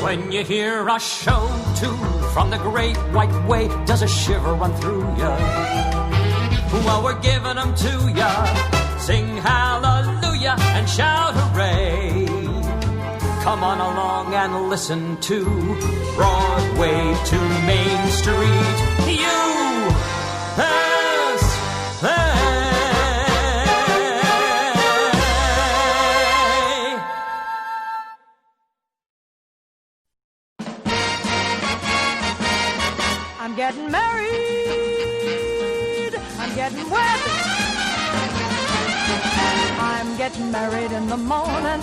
When you hear a show tune from the great white way, does a shiver run through ya? Well, we're giving them to ya. Sing hallelujah and shout hooray. Come on along and listen to Broadway to Main Street. USA. I'm getting married. I'm getting wed. I'm getting married in the morning.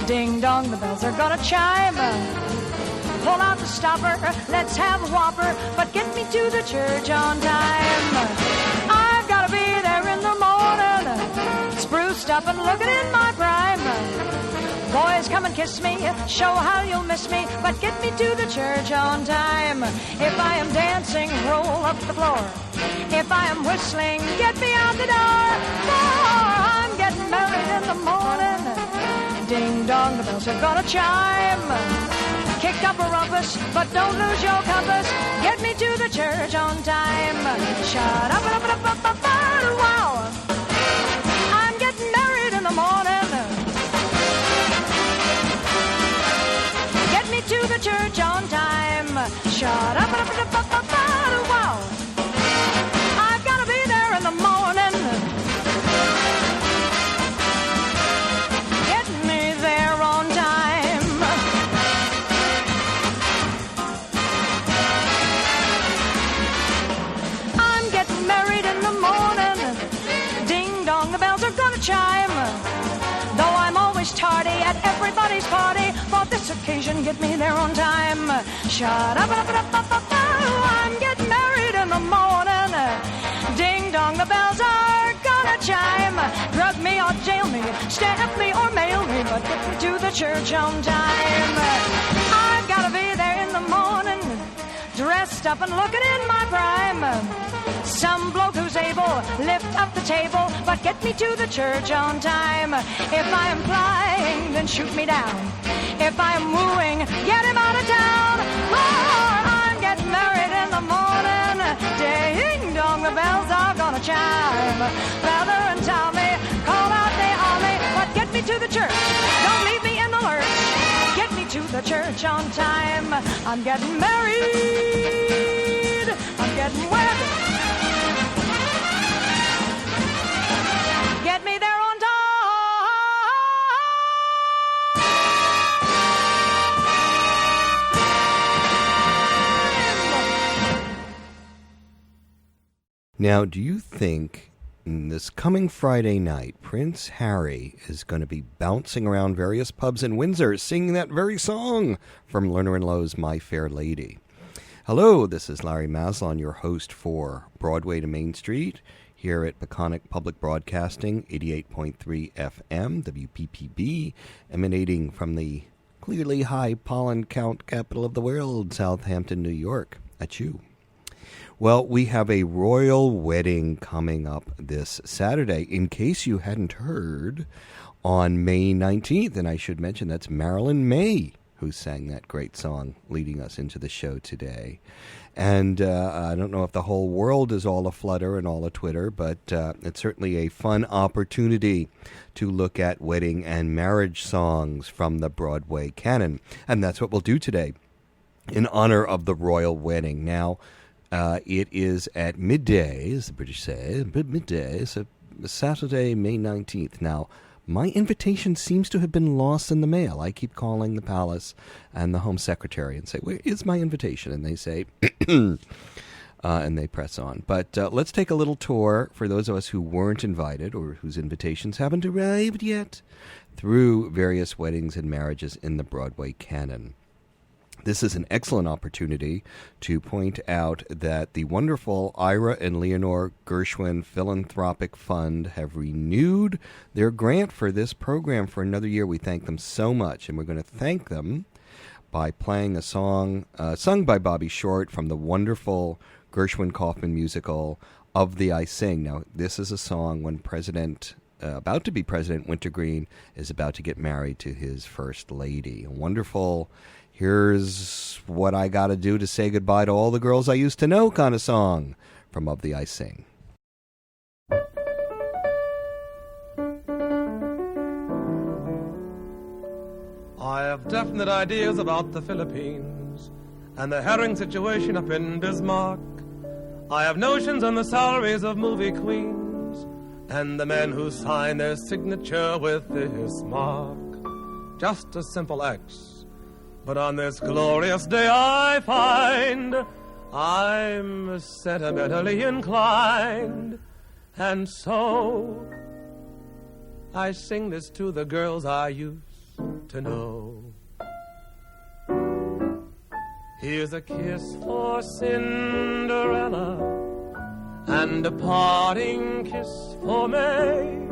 Ding dong, the bells are gonna chime. Pull out the stopper, let's have a whopper, but get me to the church on time. I've gotta be there in the morning, spruced up and looking in my prime. Boys, come and kiss me, show how you'll miss me, but get me to the church on time. If I am dancing, roll up the floor. If I am whistling, get me out the door. For I'm getting married in the morning. Ding dong, the bells are gonna chime. Kick up a rumpus, but don't lose your compass. Get me to the church on time. Shut up, up, up, up, up, wow. I'm getting married in the morning. Get me to the church on time. Shut up, up, up, up, up, wow. I've gotta be there in the morning. Get me there on time. I'm getting married in the morning. Ding dong, the bells are gonna chime. Though I'm always tardy at everybody's party, for this occasion, get me there on time. Shut up, up, up, up, up, I'm getting married in the morning. Ding dong, the bells are gonna chime. Drug me or jail me, stamp me or mail me, but get me to the church on time. I've gotta be there in the morning, dressed up and looking in my prime. Some bloke who's able, lift up the table, but get me to the church on time. If I am flying, then shoot me down. If I am wooing, get him out of town. For I'm getting married in the morning. Ding dong, the bells are gonna chime. Feather and Tommy, call out the army, but get me to the church. Don't leave me in the lurch. Get me to the church on time. I'm getting married. I'm getting wed. Get me there on time. Now, do you think this coming Friday night, Prince Harry is going to be bouncing around various pubs in Windsor singing that very song from Lerner & Lowe's My Fair Lady? Hello, this is Larry Maslon, your host for Broadway to Main Street, here at Peconic Public Broadcasting, 88.3 FM, WPPB, emanating from the clearly high pollen count capital of the world, Southampton, New York. Achoo. Well, we have a royal wedding coming up this Saturday. In case you hadn't heard, on May 19th, and I should mention that's Marilyn May who sang that great song leading us into the show today. And I don't know if the whole world is all aflutter and all a Twitter, but it's certainly a fun opportunity to look at wedding and marriage songs from the Broadway canon. And that's what we'll do today in honor of the royal wedding. Now, it is at midday, as the British say, midday, so Saturday, May 19th. Now, my invitation seems to have been lost in the mail. I keep calling the palace and the Home Secretary and say, where is my invitation? And they say, and they press on. But let's take a little tour for those of us who weren't invited or whose invitations haven't arrived yet through various weddings and marriages in the Broadway canon. This is an excellent opportunity to point out that the wonderful Ira and Leonore Gershwin Philanthropic Fund have renewed their grant for this program for another year. We thank them so much, and we're going to thank them by playing a song sung by Bobby Short from the wonderful Gershwin Kaufman musical Of Thee I Sing. Now, this is a song when President about to be President Wintergreen, is about to get married to his first lady. A wonderful, here's what I got to do to say goodbye to all the girls I used to know kind of song from Of the I Sing. I have definite ideas about the Philippines and the herring situation up in Bismarck. I have notions on the salaries of movie queens and the men who sign their signature with this mark. Just a simple X. But on this glorious day I find I'm sentimentally inclined, and so I sing this to the girls I used to know. Here's a kiss for Cinderella and a parting kiss for May.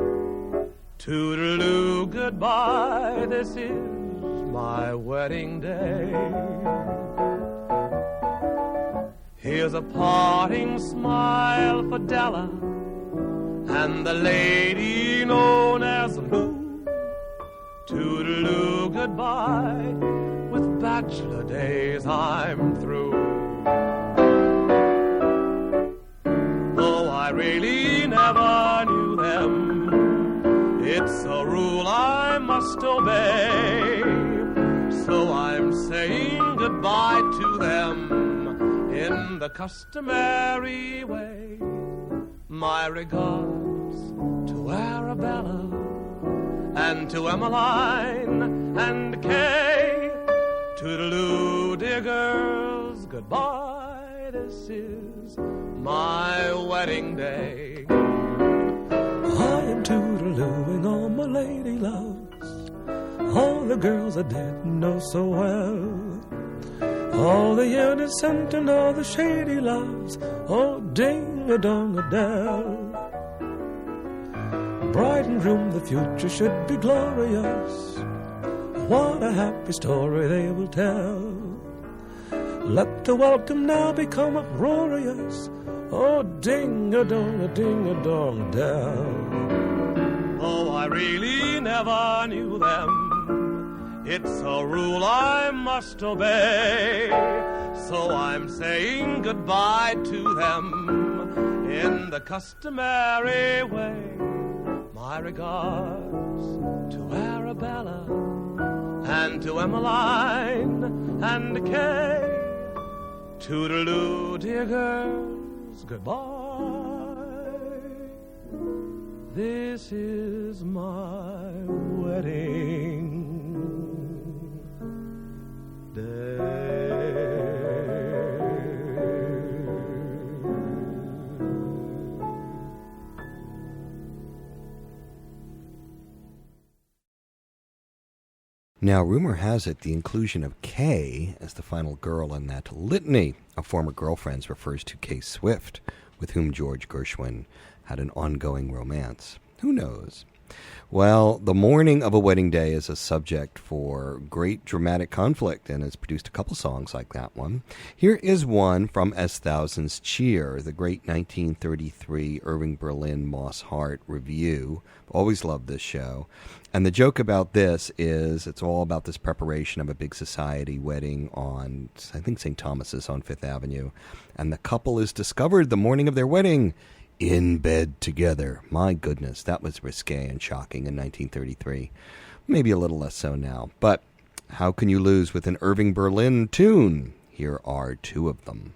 Toodaloo, goodbye, this is my wedding day. Here's a parting smile for Della and the lady known as Lou. Toodaloo, goodbye, with bachelor days I'm through. Though I really never knew them, it's a rule I must obey. So I'm saying goodbye to them in the customary way. My regards to Arabella and to Emmeline and Kay. Toodaloo, dear girls, goodbye, this is my wedding day. I am toodalooing all my lady loves, all the girls I didn't know so well, all the innocent and all the shady loves, oh ding-a-dong-a-dell. Bride and groom, the future should be glorious. What a happy story they will tell. Let the welcome now become uproarious. Oh, ding-a-dong-a-ding-a-dong-dell. Oh, I really never knew them. It's a rule I must obey. So I'm saying goodbye to them in the customary way. My regards to Arabella and to Emmeline and Kay. Toodaloo, dear girls, goodbye. This is my wedding day. Now, rumor has it the inclusion of Kay as the final girl in that litany of former girlfriends refers to Kay Swift, with whom George Gershwin had an ongoing romance. Who knows? Well, the morning of a wedding day is a subject for great dramatic conflict and has produced a couple songs like that one. Here is one from S. Thousands Cheer, the great 1933 Irving Berlin Moss Hart review. Always loved this show. And the joke about this is it's all about this preparation of a big society wedding on, I think, St. Thomas's on Fifth Avenue. And the couple is discovered the morning of their wedding in bed together. My goodness, that was risque and shocking in 1933. Maybe a little less so now. But how can you lose with an Irving Berlin tune? Here are two of them.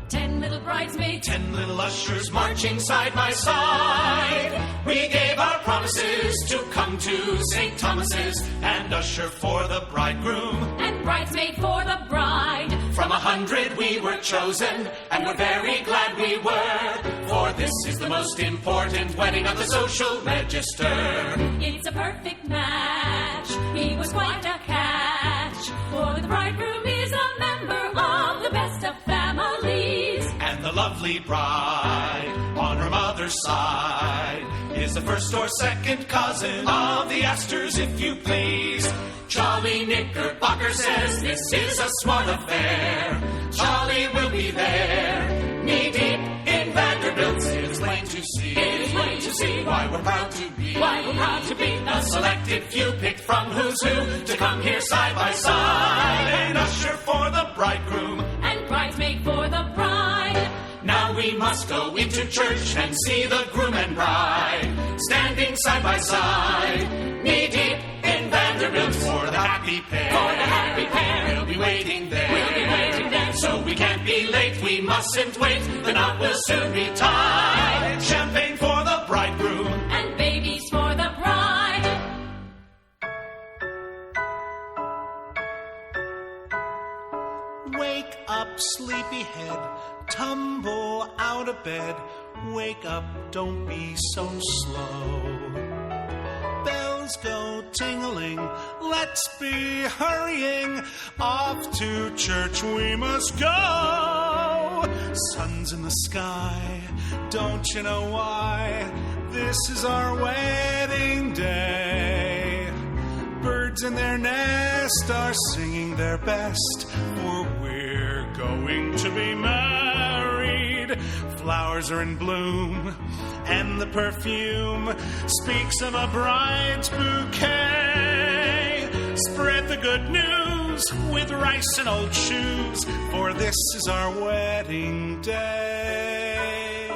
10 little bridesmaids, 10 little ushers marching side by side. We gave our promises to come to St. Thomas's and usher for the bridegroom and bridesmaid for the bride. From 100 we were chosen, and we're very glad we were, for this is the most important wedding on the social register. It's a perfect match. He was quite a catch, for the bridegroom is a member of the best of families. And the lovely bride on her mother's side is the first or second cousin of the Astors, if you please. Charlie Knickerbocker says this is a smart affair. Charlie will be there, knee-deep in Vanderbilt's. His see. It is plain to see Why we're proud to be. why we're proud to be A selected few picked from who's who to come here side by side and usher for the bridegroom. and bridesmaid for the bride. Now we must go into church and see the groom and bride, standing side by side, knee-deep in Vanderbilt for the happy pair. For the happy pair. We'll be waiting there. We'll be waiting there. So we can't be late, we mustn't wait. The knot will soon be tied. Champagne for the bridegroom. And babies for the bride. Wake up, sleepyhead, tumble out of bed. Wake up, don't be so slow. Bells go tingling, let's be hurrying. Off to church we must go. Sun's in the sky, don't you know why? This is our wedding day. Birds in their nest are singing their best, for we're going to be married. Flowers are in bloom, and the perfume speaks of a bride's bouquet. Spread the good news with rice and old shoes, for this is our wedding day.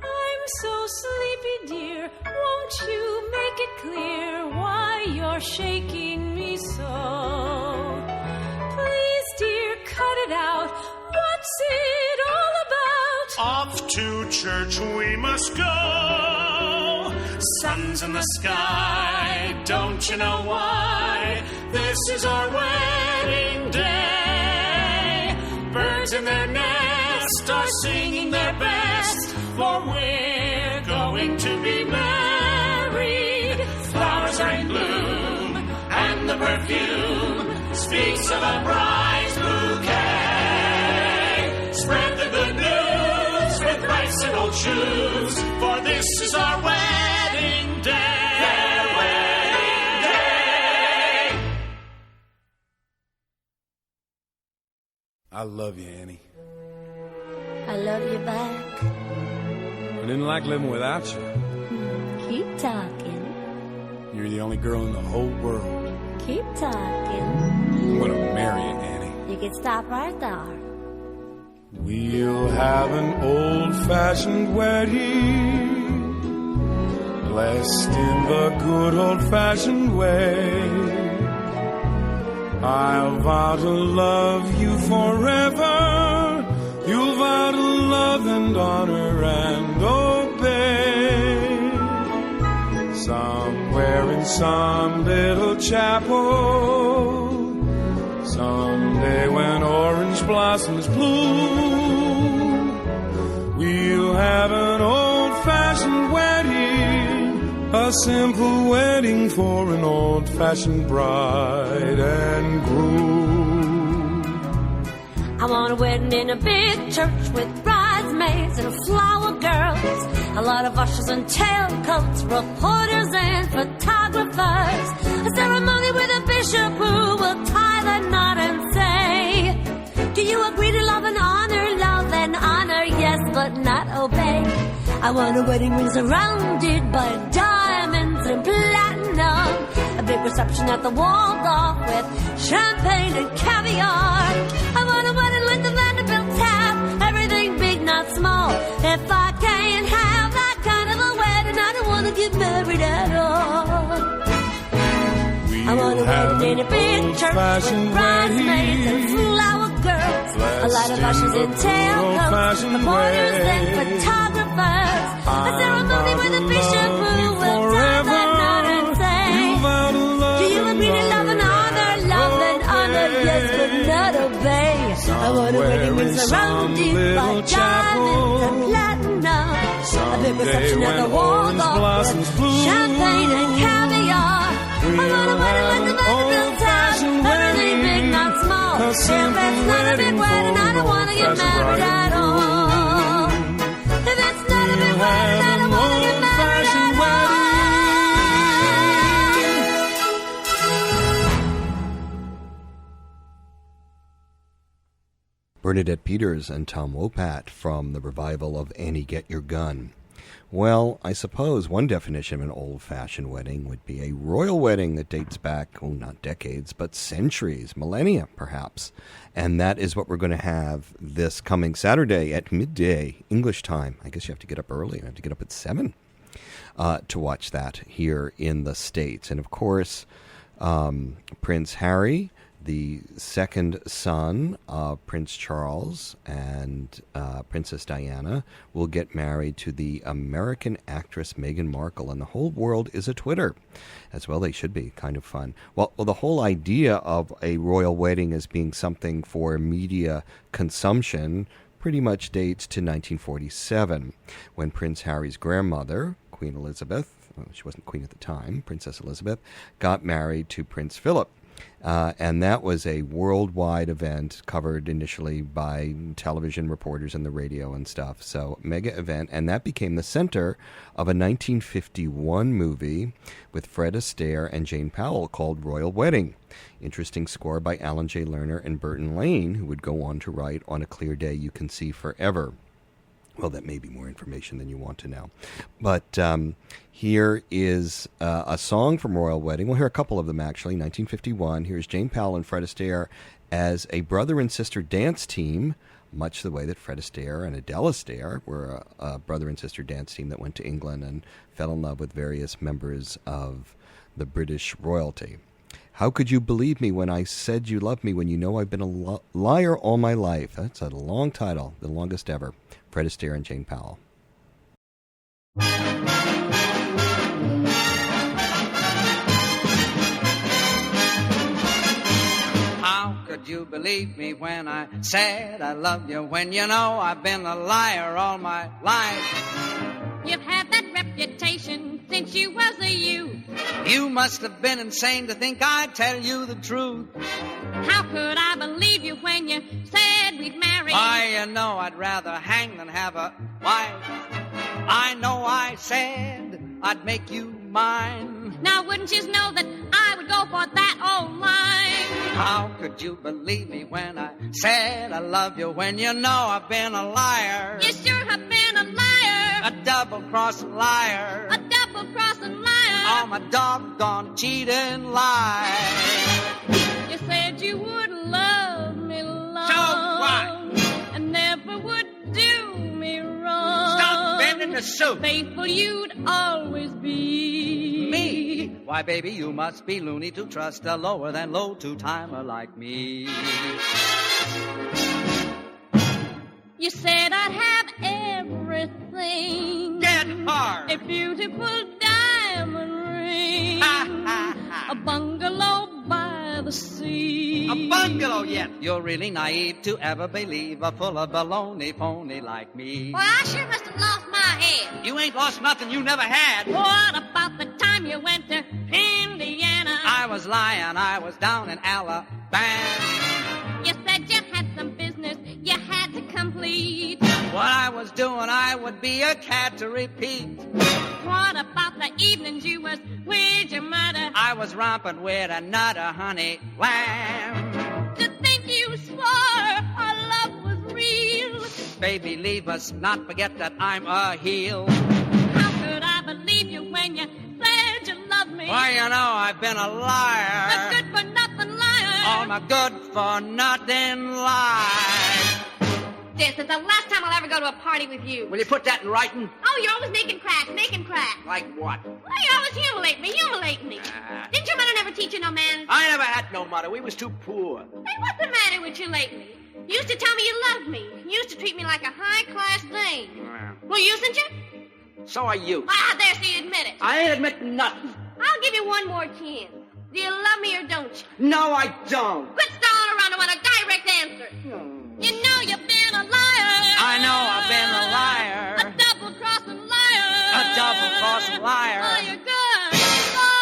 I'm so sleepy, dear. Won't you make it clear why you're shaking me so? Please, dear, cut it out. What's it all about? Off to church we must go. Sun's in the sky, don't you know why? This is our wedding day. Birds in their nest are singing their best, for we're going to be married. Flowers are in bloom, and the perfume speaks of a bride's bouquet. Spread the good news with rice and old shoes, for this is our wedding day. Their wedding day. I love you, Annie. I love you back. I didn't like living without you. Keep talking. You're the only girl in the whole world. Keep talking. I'm gonna marry you, Annie. You can stop right there. We'll have an old-fashioned wedding, blessed in the good old-fashioned way. I'll vow to love you forever. You'll vow to love and honor and obey. Somewhere in some little chapel, someday when orange blossoms bloom, we'll have an old-fashioned wedding, a simple wedding for an old-fashioned bride and groom. I want a wedding in a big church with bridesmaids and flower girls, a lot of ushers and tailcoats, reporters and photographers, a ceremony with a bishop who will tie the knot and say, do you agree to love and honor, yes, but not obey? I want a wedding ring surrounded by diamonds and platinum, a big reception at the Waldorf with champagne and caviar. I want a wedding with the Vanderbilt tab, everything big, not small. If I can't have that kind of a wedding, I don't want to get married at all. I want a wedding in a big church with bridesmaids and flower girls, a lot of ushers in tailcoats, reporters and photographers, a ceremony with a bishop who will tie the knot and say, do you agree to love and honor, yes, but not obey? I want a wedding ring surrounded by diamonds and platinum, a big reception at the Waldorf with champagne and caviar. I want a wedding with the Vanderbilt tab, everything big, not small. If it's not a big wedding, I don't want to get married at all. If it's not a big wedding, I don't want to get married at all. Bernadette Peters and Tom Wopat from the revival of Annie Get Your Gun. Well, I suppose one definition of an old-fashioned wedding would be a royal wedding that dates back, not decades, but centuries, millennia, perhaps. And that is what we're going to have this coming Saturday at midday, English time. I guess you have to get up early. You have to get up at 7 to watch that here in the States. And, of course, Prince Harry, the second son of Prince Charles and Princess Diana, will get married to the American actress Meghan Markle, and the whole world is a Twitter. As well, they should be. Kind of fun. Well, the whole idea of a royal wedding as being something for media consumption pretty much dates to 1947, when Prince Harry's grandmother, Queen Elizabeth, well, she wasn't queen at the time, Princess Elizabeth, got married to Prince Philip. And that was a worldwide event covered initially by television reporters and the radio and stuff. So, mega event. And that became the center of a 1951 movie with Fred Astaire and Jane Powell called Royal Wedding. Interesting score by Alan J. Lerner and Burton Lane, who would go on to write On a Clear Day You Can See Forever. Well, that may be more information than you want to know. But here is a song from Royal Wedding. We'll hear a couple of them, actually. 1951. Here's Jane Powell and Fred Astaire as a brother and sister dance team, much the way that Fred Astaire and Adele Astaire were a brother and sister dance team that went to England and fell in love with various members of the British royalty. How could you believe me when I said you loved me when you know I've been a liar all my life? That's a long title, the longest ever. Fred Astaire and Jane Powell. How could you believe me when I said I loved you when you know I've been a liar all my life? You've had that reputation since you was a youth. You must have been insane to think I'd tell you the truth. How could I believe you when you said we'd marry? Why, you know I'd rather hang than have a wife. I know I said I'd make you mine. Now wouldn't you know that I would go for that old line? How could you believe me when I said I love you when you know I've been a liar? You sure have been a liar. A double-crossing liar. A double-crossing liar. I'm a doggone cheating liar. You said you would love me long. So what? And never would do me wrong. Stop bending the soup. Faithful you'd always be. Me? Why, baby, you must be loony to trust a lower than low two-timer like me. You said I'd have everything. Get hard. A beautiful diamond ring. Ha, ha, ha. A bungalow by the sea. A bungalow yet? You're really naive to ever believe a full of baloney phony like me. Well, I sure must have lost my head. You ain't lost nothing you never had. What about the time you went to Indiana? I was lying. I was down in Alabama. You said you had some business you had to complete. What I was doing, I would be a cat to repeat. What about the evenings you was with your mother? I was romping with another honey lamb. To think you swore our love was real. Baby, leave us not forget that I'm a heel. How could I believe you when you said you loved me? Why, you know I've been a liar. A good-for-nothing liar. I'm a good-for-nothing liar. This is the last time I'll ever go to a party with you. Will you put that in writing? Oh, you're always making cracks. Like what? Well, you always humiliate me. Didn't your mother never teach you no manners? I never had no mother. We was too poor. Hey, what's the matter with you lately? You used to tell me you loved me. You used to treat me like a high-class thing. Well, usen't you? So are you. Ah, there, so you admit it. I ain't admitting nothing. I'll give you one more chance. Do you love me or don't you? No, I don't. Quit stalling around. I want a direct answer. You know you've been a liar. I know I've been a liar. A double-crossing liar. A double-crossing liar. Oh, you're good. Oh,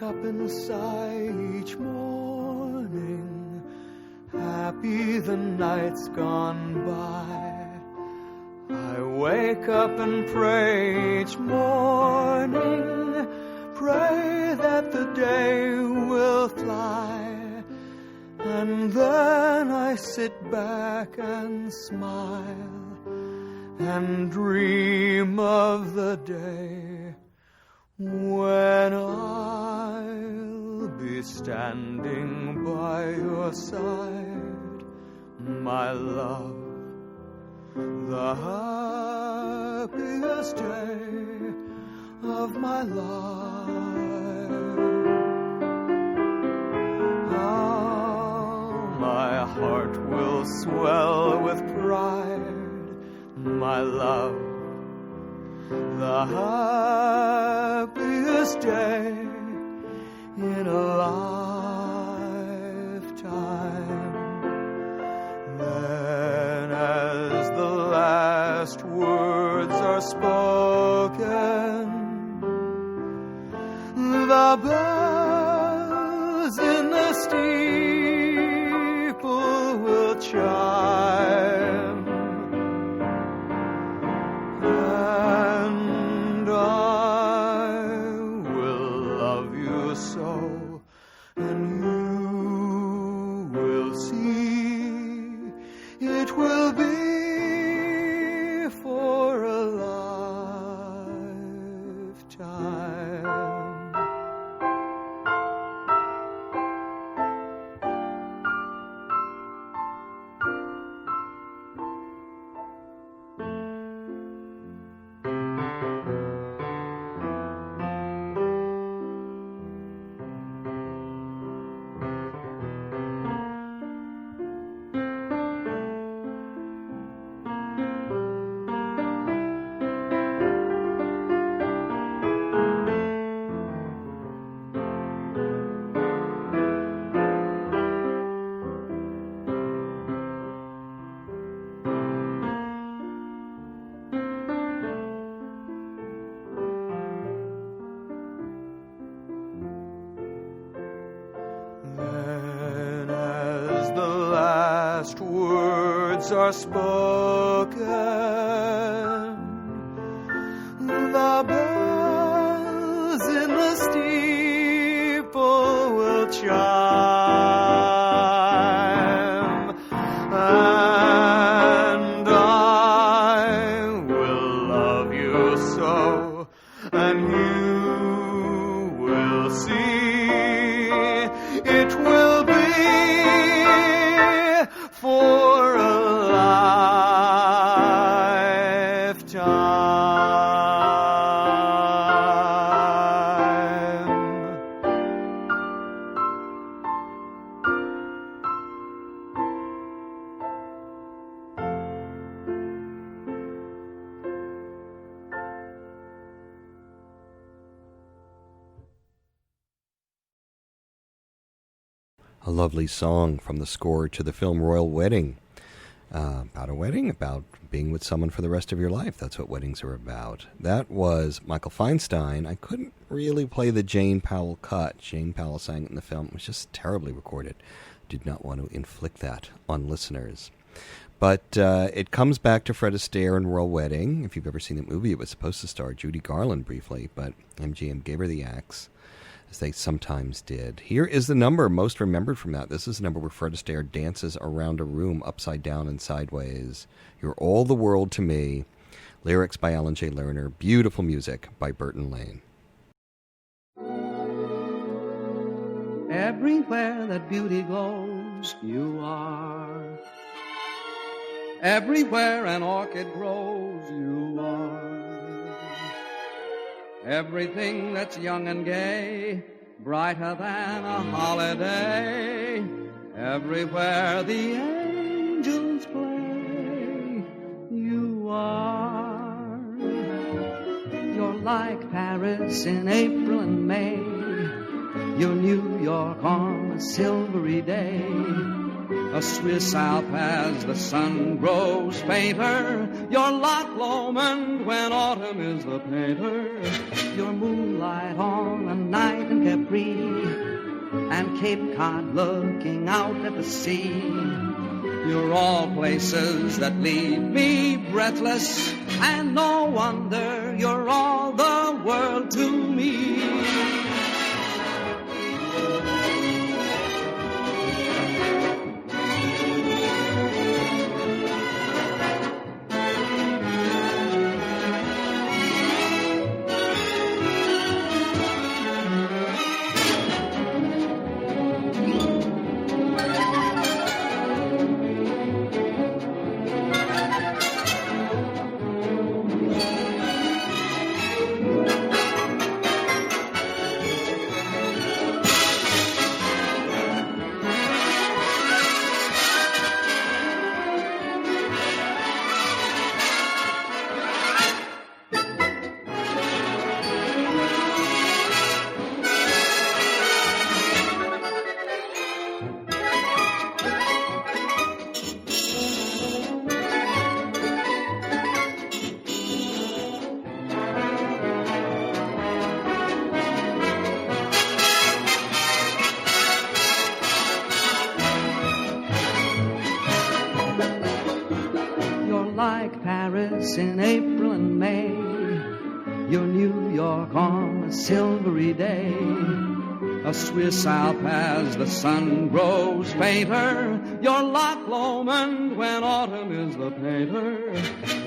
up and sigh each morning, happy the night's gone by. I wake up and pray each morning, pray that the day will fly, and then I sit back and smile and dream of the day when I'll be standing by your side, my love, the happiest day of my life. Oh, my heart will swell with pride, my love, the happiest day in a lifetime. Then as the last words are spoken, the bells in the steeple will chime, and I will love you so, and you will see it will be for a lifetime. Then as the last words are spoken, the bells in the steeple will chime, and I will love you so, and you will see it will be for a lifetime. A lovely song from the score to the film Royal Wedding. About a wedding, about being with someone for the rest of your life. That's what weddings are about. That was Michael Feinstein. I couldn't really play the Jane Powell cut. Jane Powell sang it in the film. It was just terribly recorded. Did not want to inflict that on listeners. But it comes back to Fred Astaire and Royal Wedding. If you've ever seen that movie, it was supposed to star Judy Garland briefly, but MGM gave her the axe, as they sometimes did. Here is the number most remembered from that. This is the number where Fred Astaire dances around a room upside down and sideways. You're All the World to Me. Lyrics by Alan J. Lerner. Beautiful music by Burton Lane. Everywhere that beauty glows, you are. Everywhere an orchid grows, you are. Everything that's young and gay, brighter than a holiday. Everywhere the angels play, you are. You're like Paris in April and May. You're New York on a silvery day. A Swiss Alp as the sun grows fainter, your Loch Lomond when autumn is the painter, your moonlight on a night in Capri, and Cape Cod looking out at the sea. You're all places that leave me breathless, and no wonder you're all the world to me. In April and May, your New York on a silvery day, a Swiss Alp as the sun grows fainter, your Loch Lomond when autumn is the painter,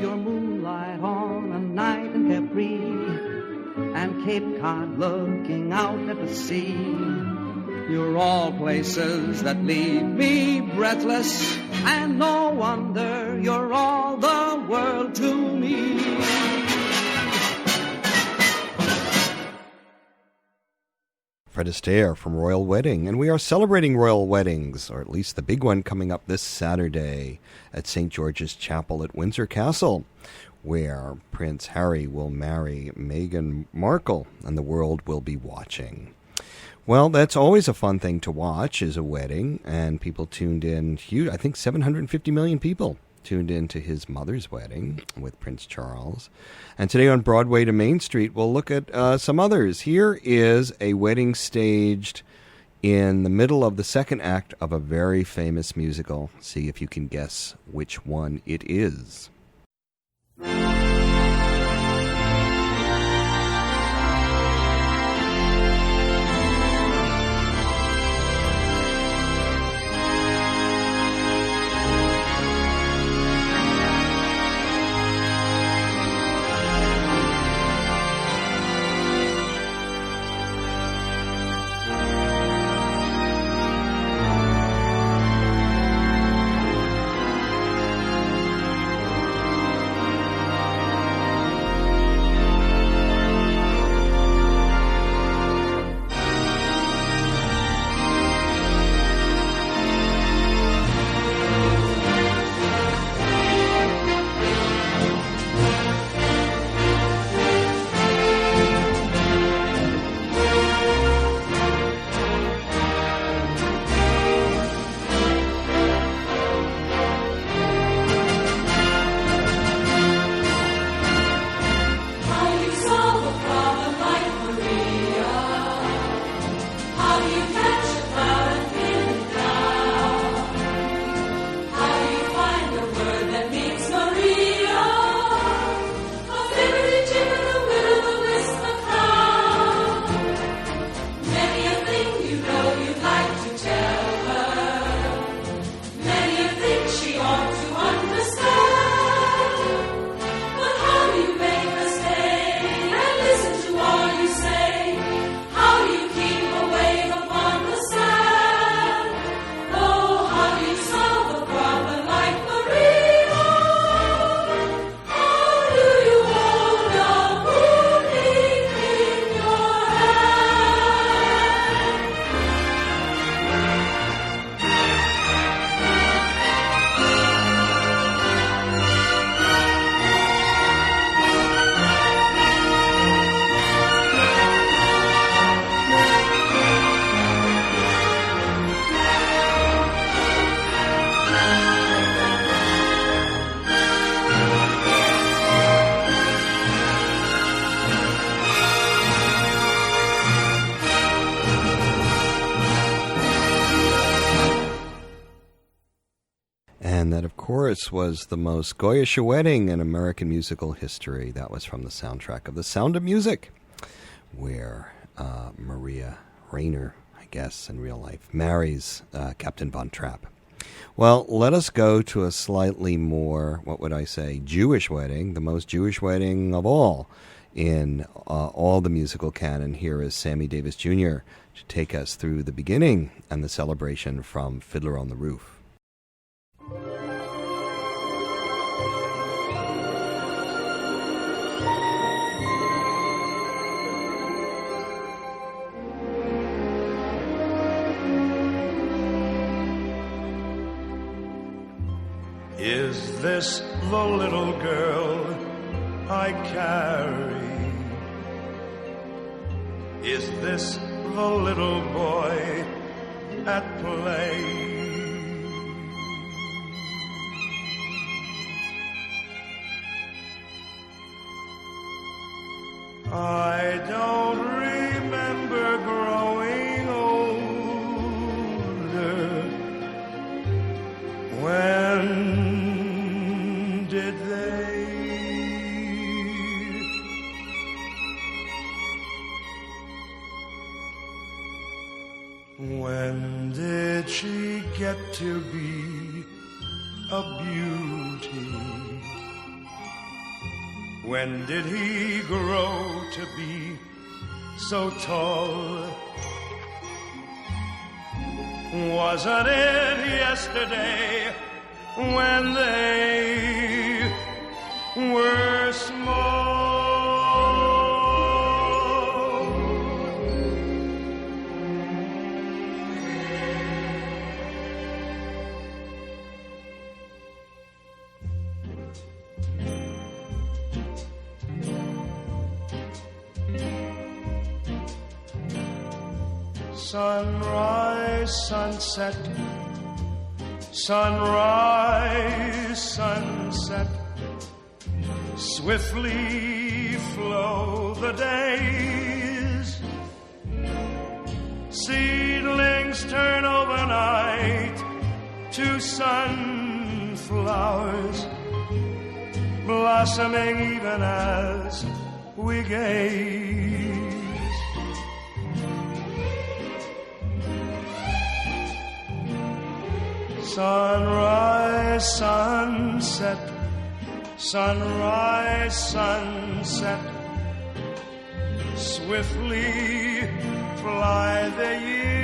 your moonlight on a night in Capri, and Cape Cod looking out at the sea. You're all places that leave me breathless, and no wonder you're all the world to me. Fred Astaire from Royal Wedding, and we are celebrating royal weddings, or at least the big one coming up this Saturday at St. George's Chapel at Windsor Castle, where Prince Harry will marry Meghan Markle, and the world will be watching. Well, that's always a fun thing to watch, is a wedding, and people tuned in, huge, I think 750 million people tuned in to his mother's wedding with Prince Charles. And today on Broadway to Main Street, we'll look at some others. Here is a wedding staged in the middle of the second act of a very famous musical. See if you can guess which one it is. And that, of course, was the most Goyish wedding in American musical history. That was from the soundtrack of The Sound of Music, where Maria Rayner, I guess, in real life, marries Captain Von Trapp. Well, let us go to a slightly more, what would I say, Jewish wedding, the most Jewish wedding of all in all the musical canon. Here is Sammy Davis Jr. to take us through the beginning and the celebration from Fiddler on the Roof. Is this the little girl I carry? Is this the little boy at play? I don't remember growing older. When did they? When did she get to be a beauty? When did he grow to be so tall? Wasn't it yesterday when they were small? Sunrise, sunset, sunrise, sunset, swiftly flow the days. Seedlings turn overnight to sunflowers, blossoming even as we gaze. Sunrise, sunset, sunrise, sunset, swiftly fly the years.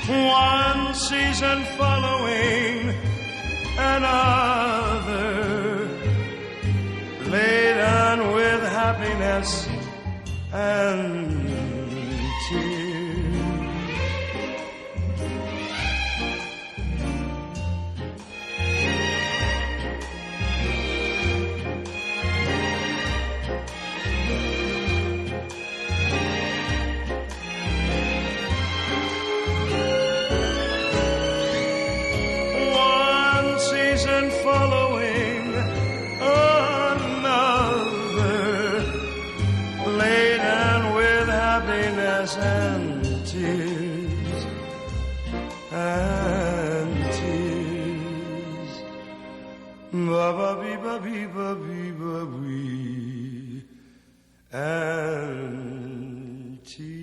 One season following another, laden with happiness and tears. Following another, laden with happiness and tears, and tears. Ba-ba-bee-ba-bee-ba-bee-ba-bee, and tears.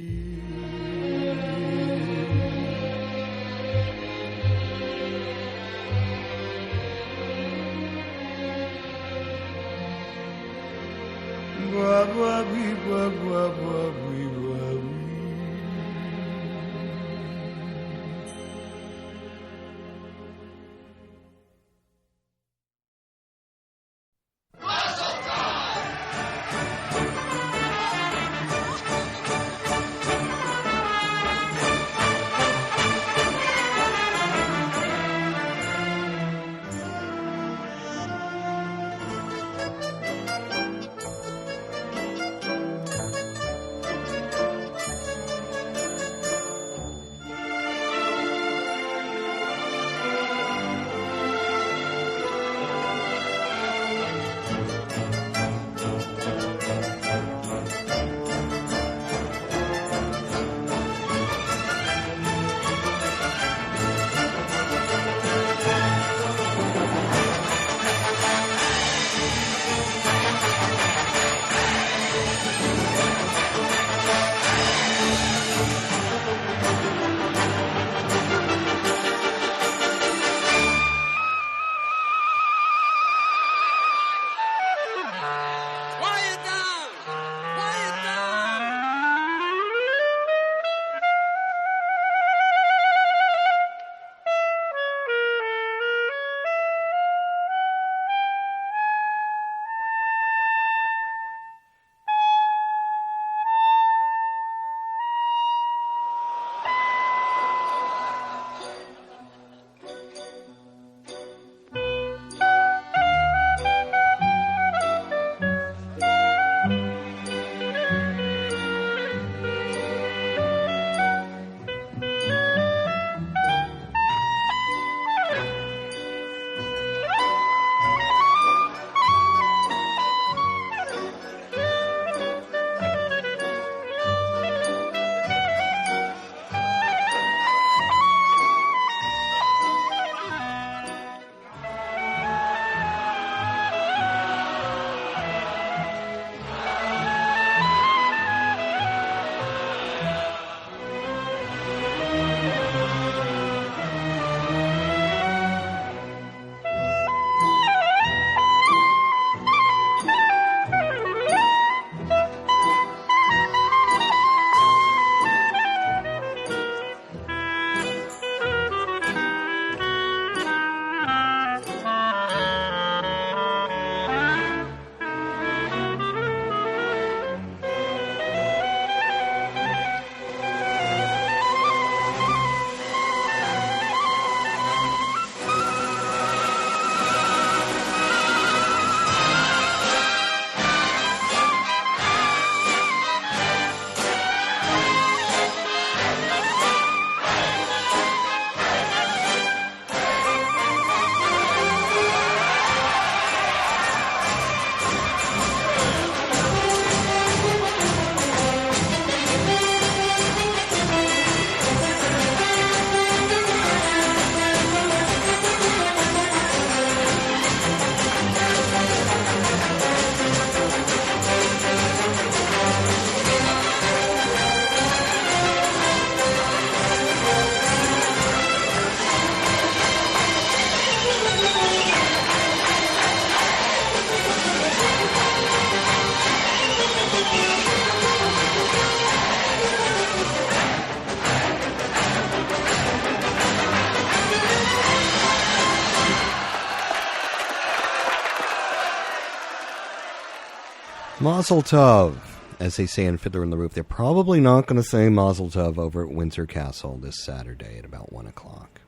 Mazel tov, as they say in Fiddler on the Roof. They're probably not going to say Mazel tov over at Windsor Castle this Saturday at about 1 o'clock.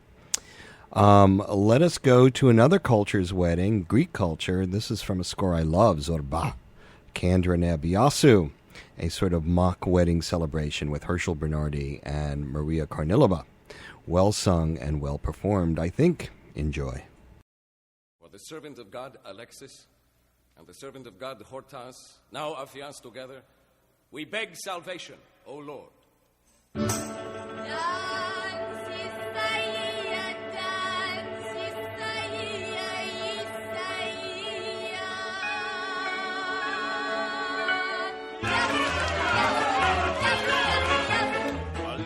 Let us go to another culture's wedding, Greek culture. This is from a score I love, Zorba, Kandra Nebiasu, a sort of mock wedding celebration with Herschel Bernardi and Maria Karnilova. Well sung and well performed, I think. Enjoy. For the servant of God, Alexis, and the servant of God, Hortense, now affianced together, we beg salvation, O Lord. A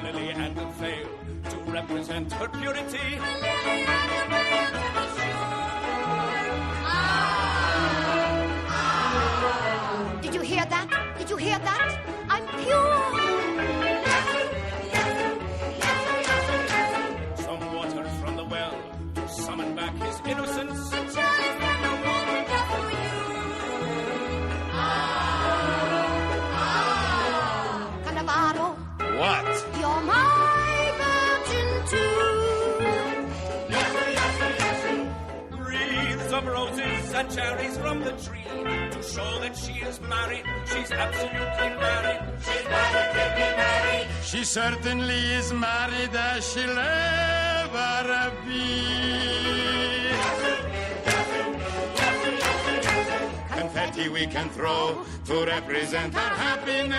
lily and a veil to represent her purity. Did you hear that? Did you hear that? I'm pure. Some water from the well to summon back his innocence. The chalice and the water just for you. Cannavaro. What? You're my virgin too. Wreaths of roses and cherries from the tree to show that she is married. She's absolutely married. She's positively married. She certainly is married as she'll ever be. Confetti we can throw to represent our happiness.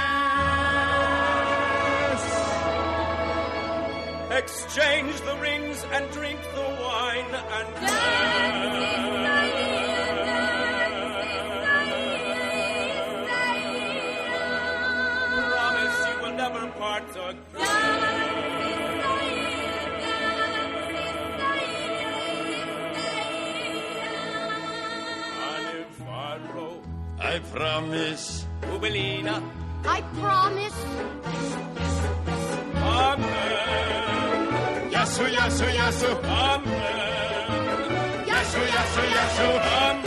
Exchange the rings and drink the wine and promise you will never part I promise. Ubelina. I promise. Amen. Yasu, yasu, yasu. Amen. Yasu, yasu, yasu. Amen.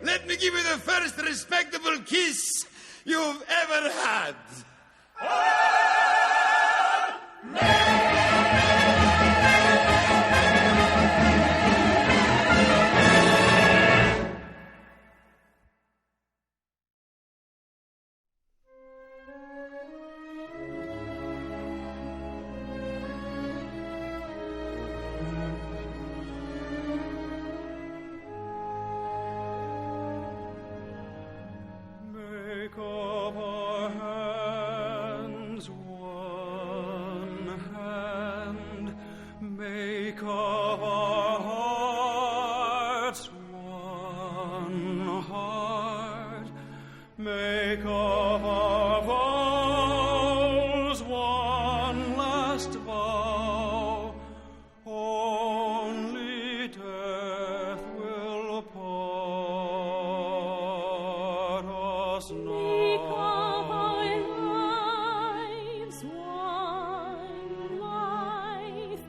Let me give you the first respectable kiss you've ever had. Make of our hands one hand, make of our hearts one heart, make of our vows one last vow. Only death will part us now. Make of our lives one life,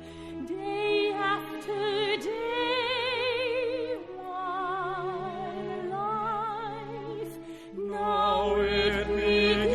day after day, one life. Now it begins.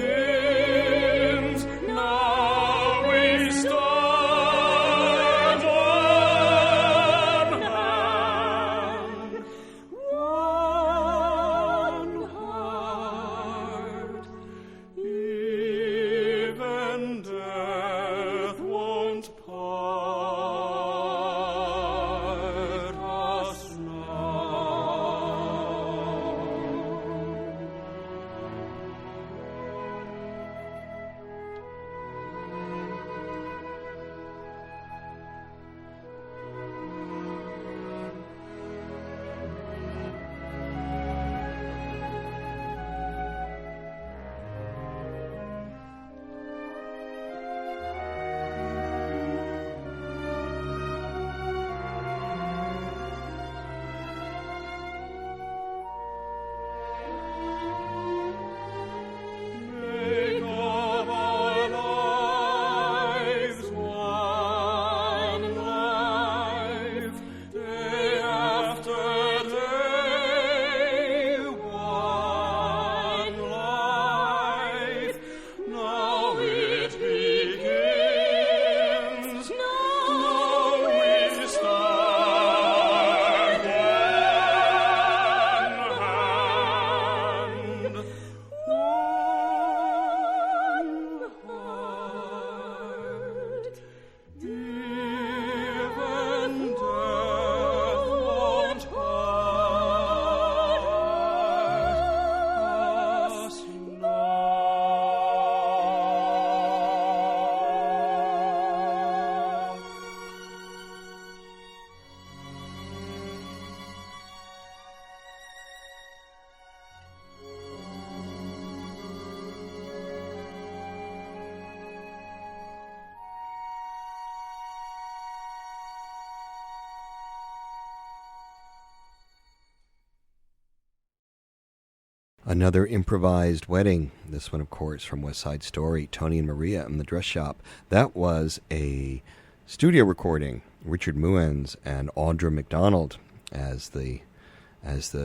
Another improvised wedding. This one, of course, from West Side Story, Tony and Maria in the dress shop. That was a studio recording. Richard Muenz and Audra McDonald as the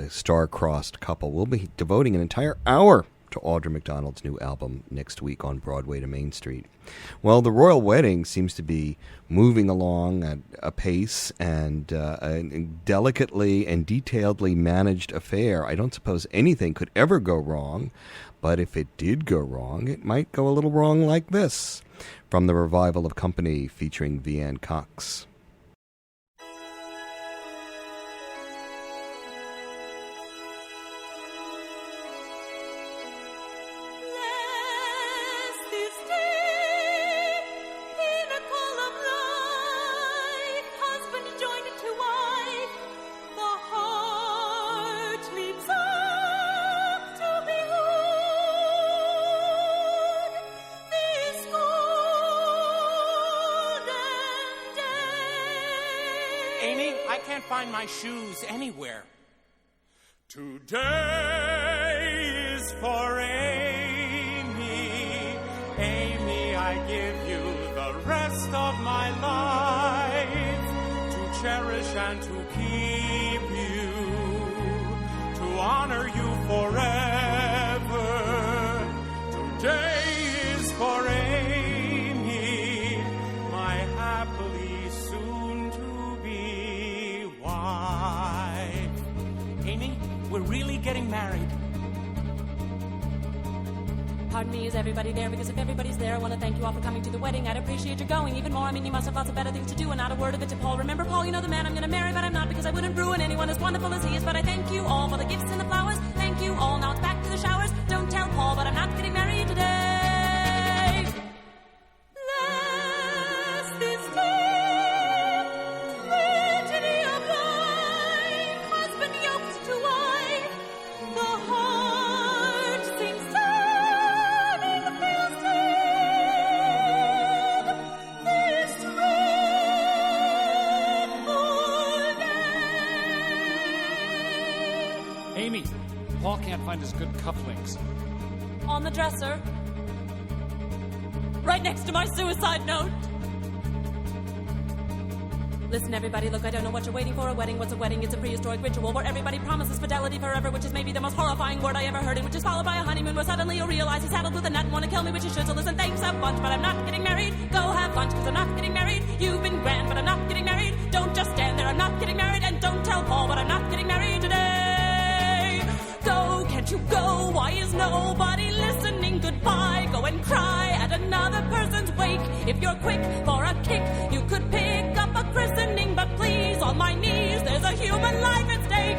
star-crossed couple. We'll be devoting an entire hour to Audra McDonald's new album next week on Broadway to Main Street. Well, the royal wedding seems to be moving along at a pace and a delicately and detailedly managed affair. I don't suppose anything could ever go wrong, but if it did go wrong, it might go a little wrong like this. From the revival of Company featuring Vianne Cox. My shoes anywhere. Today is for Amy. Amy, I give you the rest of my life to cherish and to keep you, to honor you forever. Today is for Amy, my happily soon to be wife. Amy, we're really getting married. Pardon me, is everybody there? Because if everybody's there, I want to thank you all for coming to the wedding. I'd appreciate your going even more. I mean, you must have lots of better things to do, and not a word of it to Paul. Remember, Paul, you know the man I'm going to marry, but I'm not because I wouldn't ruin anyone as wonderful as he is. But I thank you all for the gifts and the flowers. Thank you all. Now it's back to the showers. Don't tell Paul, but I'm not getting married today. Paul can't find his good cufflinks. On the dresser. Right next to my suicide note. Listen, everybody, look, I don't know what you're waiting for. A wedding, what's a wedding? It's a prehistoric ritual where everybody promises fidelity forever, which is maybe the most horrifying word I ever heard, and which is followed by a honeymoon where suddenly you realize he's saddled with a nut and want to kill me, which you should. So listen, thanks a bunch, but I'm not getting married. Go have lunch, because I'm not getting married. You've been grand, but I'm not getting married. Don't just stand there, I'm not getting married. And don't tell Paul, but I'm not getting married today. Go, can't you go? Why is nobody listening? Goodbye, go and cry at another person's wake. If you're quick for a kick, you could pick up a christening, but please, on my knees, there's a human life at stake.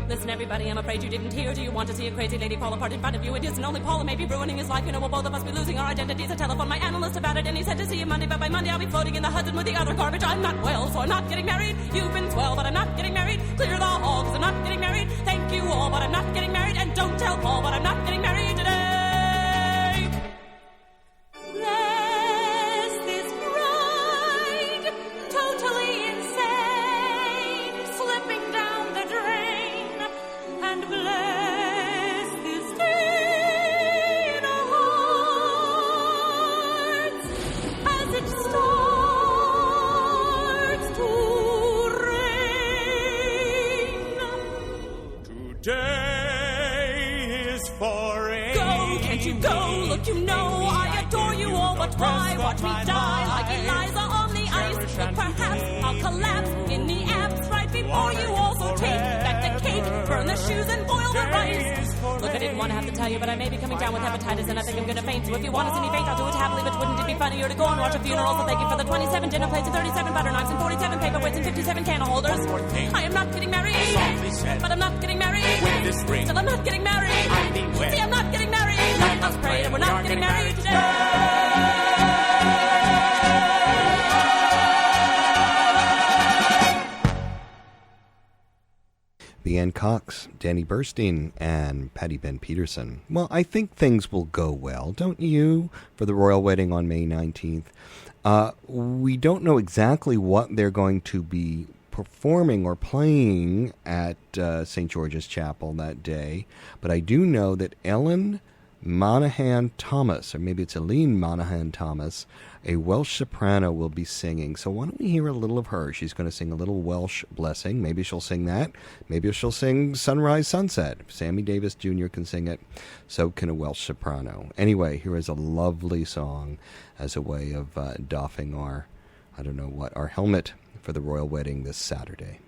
Listen, everybody, I'm afraid you didn't hear. Do you want to see a crazy lady fall apart in front of you? It isn't only Paul, it may be ruining his life. You know, we'll both of us be losing our identities. I telephoned my analyst about it, and he said to see you Monday, but by Monday I'll be floating in the Hudson with the other garbage. I'm not well, so I'm not getting married. You've been swell, but I'm not getting married. Clear the hall, because I'm not getting married. Thank you all, but I'm not getting married. And don't tell Paul, but I'm not getting married today. You know I adore you all, but why watch me die like Eliza on the ice? But perhaps I'll collapse in the apps right before you all. So take back the cake, burn the shoes, and boil the rice. Look, I didn't want to have to tell you, but I may be coming down with hepatitis, and I think I'm gonna faint. So if you want to see me faint, I'll do it happily. But wouldn't it be funnier to go and watch a funeral? So thank you for the 27 dinner plates and 37 butter knives and 47 paperweights and 57 candle holders. I am not getting married, but I'm not getting married. Still, I'm not getting married. See, I'm not getting married. Let us pray that we're not getting married today. Vianne Cox, Danny Burstein, and Patty Ben Peterson. Well, I think things will go well, don't you, for the royal wedding on May 19th? We don't know exactly what they're going to be performing or playing at St. George's Chapel that day, but I do know that Ellen Monaghan Thomas, or maybe it's Eileen Monaghan Thomas, a Welsh soprano, will be singing. So why don't we hear a little of her? She's going to sing a little Welsh blessing. Maybe she'll sing that. Maybe she'll sing Sunrise Sunset. If Sammy Davis Jr. can sing it, so can a Welsh soprano. Anyway, here is a lovely song as a way of doffing our, our helmet for the royal wedding this Saturday.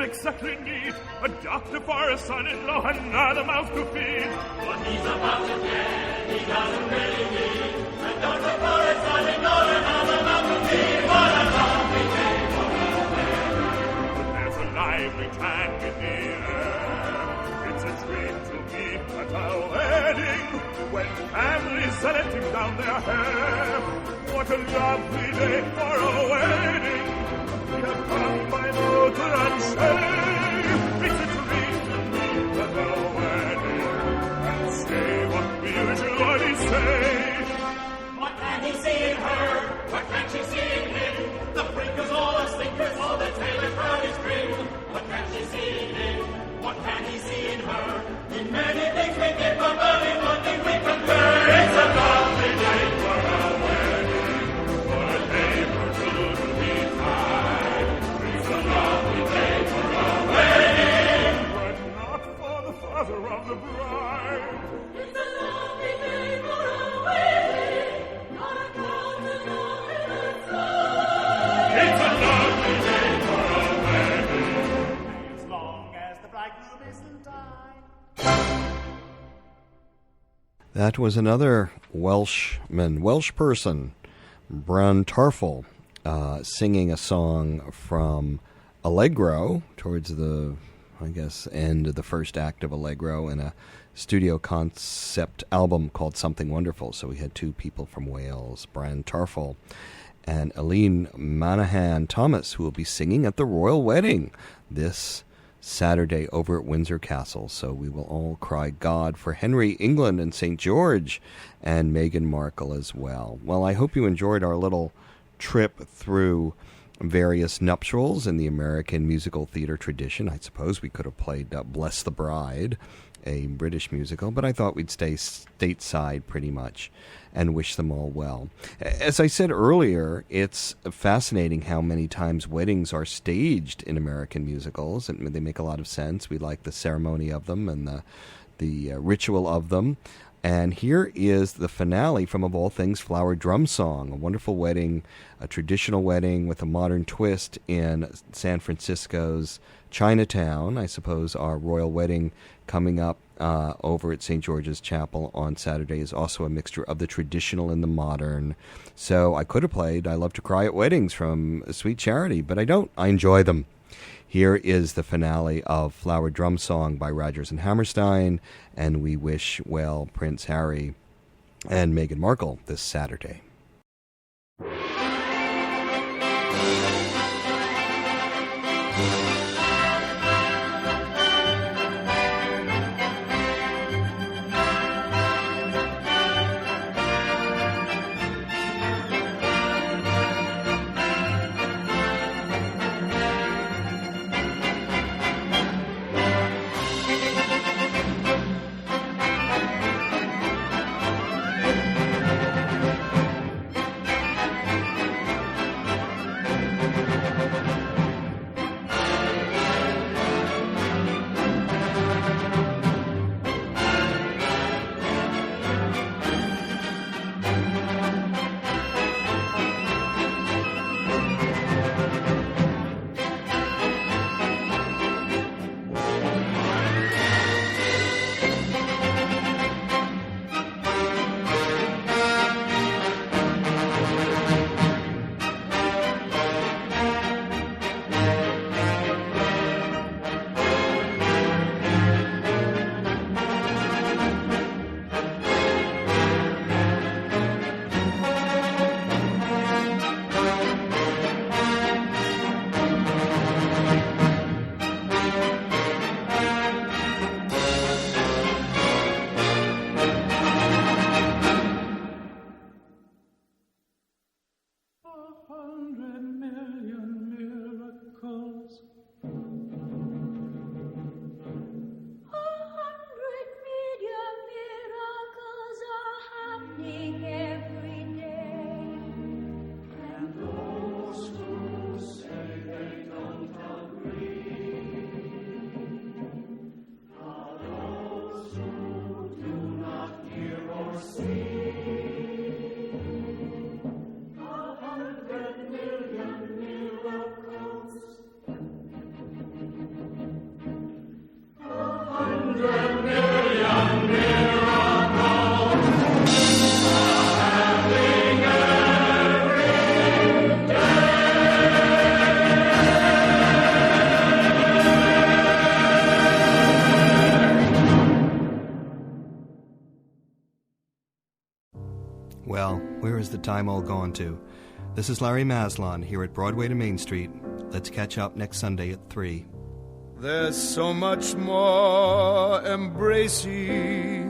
Exactly need a doctor for a son-in-law and not a mouth to feed. What he's about to get, he doesn't really need a doctor for a son-in-law and not a mouth to feed. What a lovely day for a wedding! But there's a lively tang in the air. It's a treat to meet at a wedding when families are letting down their hair. What a lovely day for a wedding! We have come by motor and sleigh. It's a treat to meet at a wedding and say what we usually say. What can he see in her? What can she see in him? The brinkers, all the stinkers, all the tailor crowd is grim. What can she see in him? What can he see in her? In many things we differ, but in one thing we concur. It's a lovely That was another Welsh person, Bran Tarfel, singing a song from Allegro towards the, I guess, end of the first act of Allegro in a studio concept album called Something Wonderful. So we had two people from Wales, Bran Tarfel and Eileen Manahan Thomas, who will be singing at the royal wedding this Saturday over at Windsor Castle. So we will all cry God for Henry, England, and St. George, and Meghan Markle as well. Well, I hope you enjoyed our little trip through various nuptials in the American musical theater tradition. I suppose we could have played Bless the Bride, a British musical, but I thought we'd stay stateside pretty much and wish them all well. As I said earlier, it's fascinating how many times weddings are staged in American musicals, and they make a lot of sense. We like the ceremony of them and the ritual of them. And here is the finale from, of all things, Flower Drum Song, a wonderful wedding, a traditional wedding with a modern twist in San Francisco's Chinatown. I suppose our royal wedding coming up over at St. George's Chapel on Saturday is also a mixture of the traditional and the modern. So I could have played I Love to Cry at Weddings from Sweet Charity, but I don't. I enjoy them. Here is the finale of Flower Drum Song by Rodgers and Hammerstein, and we wish well Prince Harry and Meghan Markle this Saturday. Well, where is the time all gone to? This is Larry Maslon here at Broadway to Main Street. Let's catch up next Sunday at 3. There's so much more embracing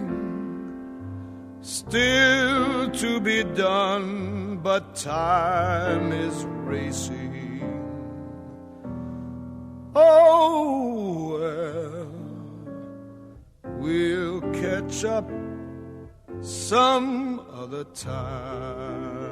still to be done, but time is racing. Oh, well, we'll catch up some other time.